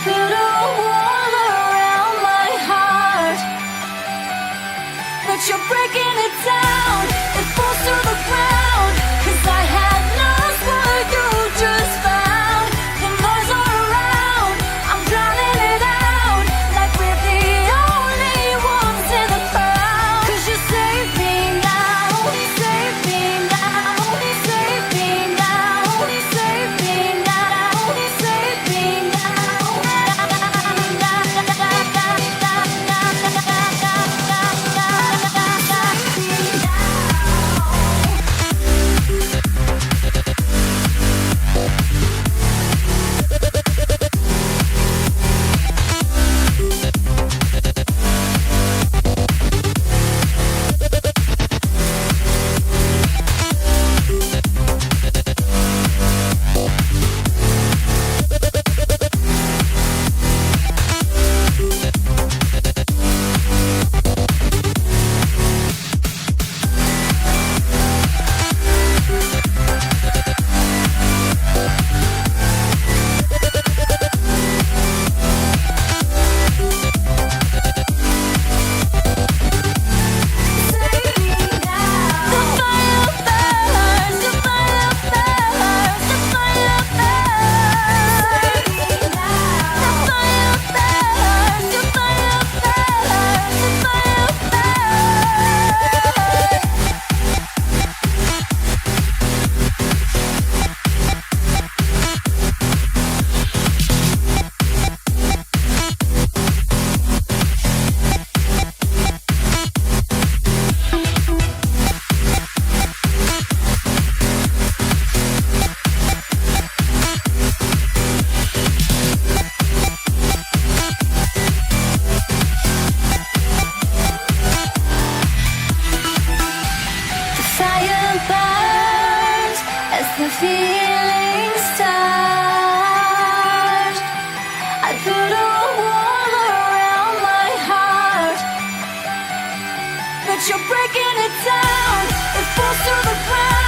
put a wall around my heart, but you're breaking it down. It falls to the ground, 'cause I had lost what you just found. The noise all around, I'm drowning it out, like we're the only ones in the crowd. 'Cause you save me now, save me now, save me now, save me now, save me the feeling start. I put a wall around my heart, but you're breaking it down. It falls to the ground.